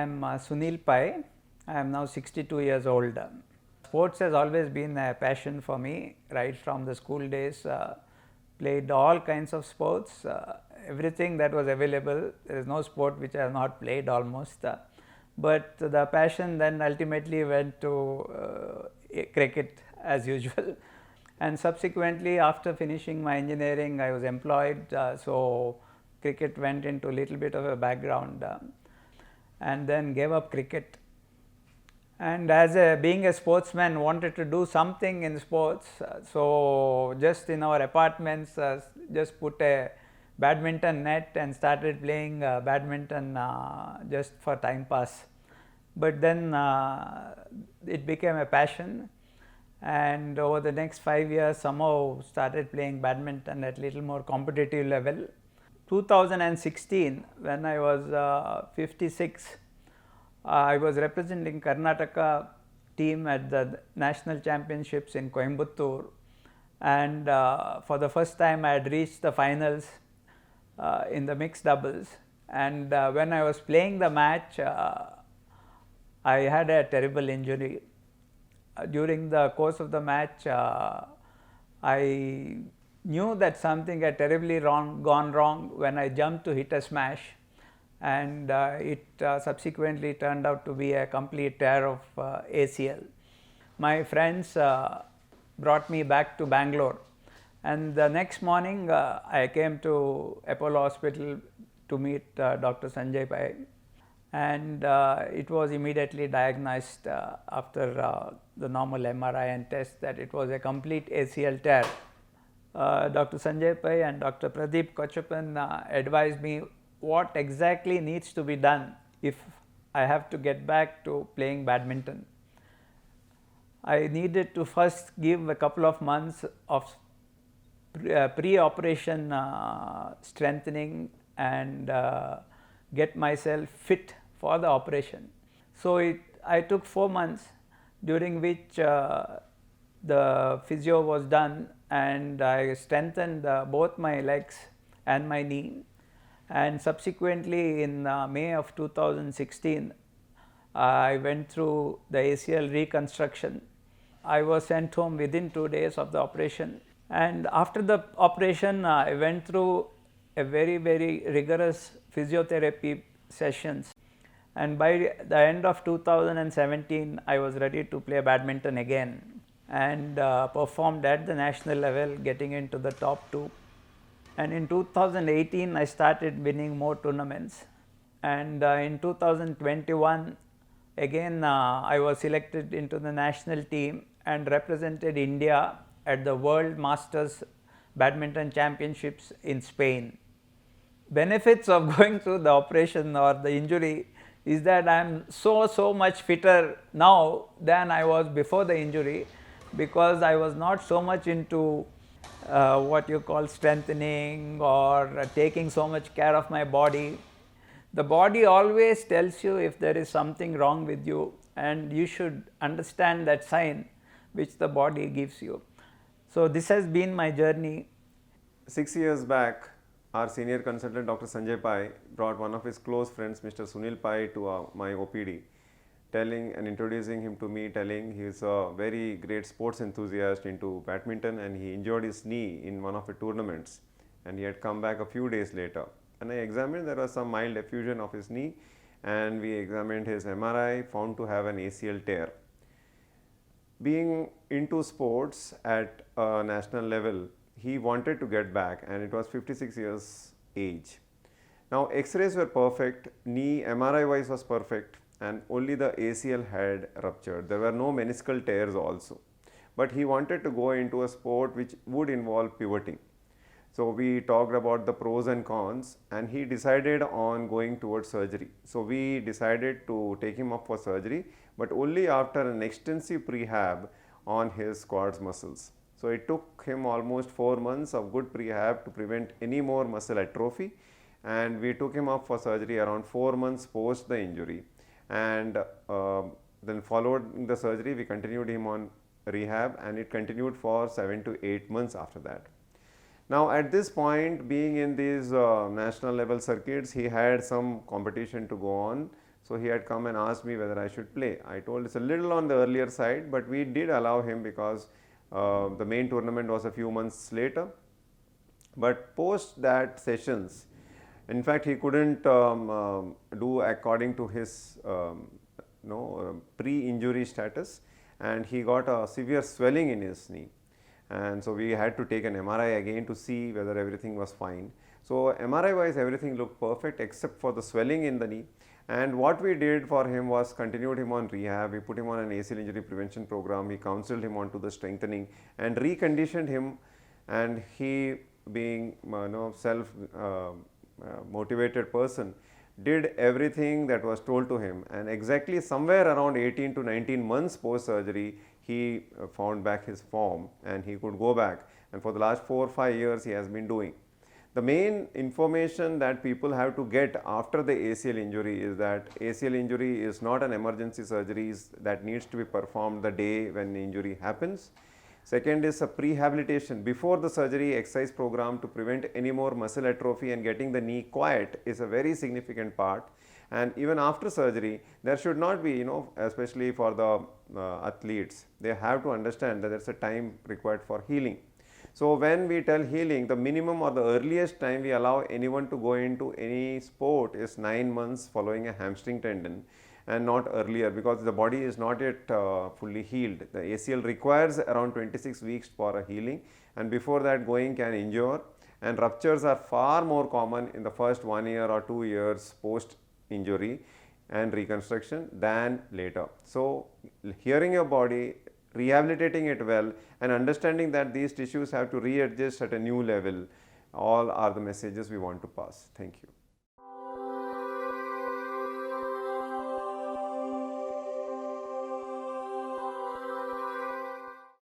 am Sunil Pai. I am now 62 years old. Sports has always been a passion for me right from the school days. Played all kinds of sports, everything that was available. There is no sport which I have not played almost. But the passion then ultimately went to cricket as usual. And subsequently, after finishing my engineering, I was employed. So cricket went into a little bit of a background, and then gave up cricket. And as being a sportsman, wanted to do something in sports. So just in our apartments, just put a badminton net and started playing badminton just for time pass. But then it became a passion, and over the next 5 years somehow started playing badminton at little more competitive level. 2016, when I was 56, I was representing Karnataka team at the national championships in Coimbatore, and for the first time I had reached the finals in the mixed doubles. And when I was playing the match, I had a terrible injury. During the course of the match, I knew that something had terribly gone wrong when I jumped to hit a smash, and it subsequently turned out to be a complete tear of ACL. My friends brought me back to Bangalore, and the next morning I came to Apollo Hospital to meet Dr. Sanjay Pai, and it was immediately diagnosed after the normal MRI and test that it was a complete ACL tear. Dr. Sanjay Pai and Dr. Pradeep Kochapan advised me what exactly needs to be done if I have to get back to playing badminton. I needed to first give a couple of months of pre-operation strengthening and get myself fit for the operation. So I took 4 months, during which the physio was done, and I strengthened both my legs and my knee. And subsequently in May of 2016, I went through the ACL reconstruction. I was sent home within 2 days of the operation, and after the operation I went through a very rigorous physiotherapy sessions, and by the end of 2017 I was ready to play badminton again, and performed at the national level, getting into the top 2. And in 2018 I started winning more tournaments, and in 2021 again I was selected into the national team and represented India at the World Masters Badminton Championships in Spain. Benefits of going through the operation or the injury is that I am so much fitter now than I was before the injury, because I was not so much into what you call strengthening or taking so much care of my body. The body always tells you if there is something wrong with you, and you should understand that sign which the body gives you. So this has been my journey. 6 years back, our senior consultant Dr. Sanjay Pai brought one of his close friends, Mr. Sunil Pai, to my OPD, telling and introducing him to me, telling he is a very great sports enthusiast into badminton, and he injured his knee in one of the tournaments, and he had come back a few days later. And I examined, there was some mild effusion of his knee, and we examined his MRI, found to have an ACL tear. Being into sports at a national level, he wanted to get back, and it was 56 years age. Now X-rays were perfect, knee MRI wise was perfect, and only the ACL had ruptured. There were no meniscal tears also, but he wanted to go into a sport which would involve pivoting. So we talked about the pros and cons, and he decided on going towards surgery. So we decided to take him up for surgery, but only after an extensive prehab on his quads muscles. So it took him almost 4 months of good prehab to prevent any more muscle atrophy, and we took him up for surgery around 4 months post the injury, and then followed the surgery we continued him on rehab, and it continued for 7 to 8 months after that. Now at this point, being in these national level circuits, he had some competition to go on. So he had come and asked me whether I should play. I told it's a little on the earlier side, but we did allow him because the main tournament was a few months later. But post that sessions, in fact, he couldn't do according to his pre-injury status, and he got a severe swelling in his knee. And so we had to take an MRI again to see whether everything was fine. So MRI wise, everything looked perfect except for the swelling in the knee. And what we did for him was continued him on rehab. We put him on an ACL injury prevention program. We counseled him on to the strengthening and reconditioned him. And he, being self motivated person, did everything that was told to him, and exactly somewhere around 18 to 19 months post surgery he found back his form and he could go back, and for the last 4 or 5 years he has been doing. The main information that people have to get after the ACL injury is that ACL injury is not an emergency surgery that needs to be performed the day when the injury happens. Second is a prehabilitation before the surgery exercise program to prevent any more muscle atrophy, and getting the knee quiet is a very significant part. And even after surgery, there should not be, especially for the athletes, they have to understand that there is a time required for healing. So when we tell healing, the minimum or the earliest time we allow anyone to go into any sport is 9 months following a hamstring tendon, and not earlier, because the body is not yet fully healed. The ACL requires around 26 weeks for a healing, and before that going can injure, and ruptures are far more common in the first 1 year or 2 years post injury and reconstruction than later. So hearing your body, rehabilitating it well, and understanding that these tissues have to readjust at a new level, all are the messages we want to pass. Thank you.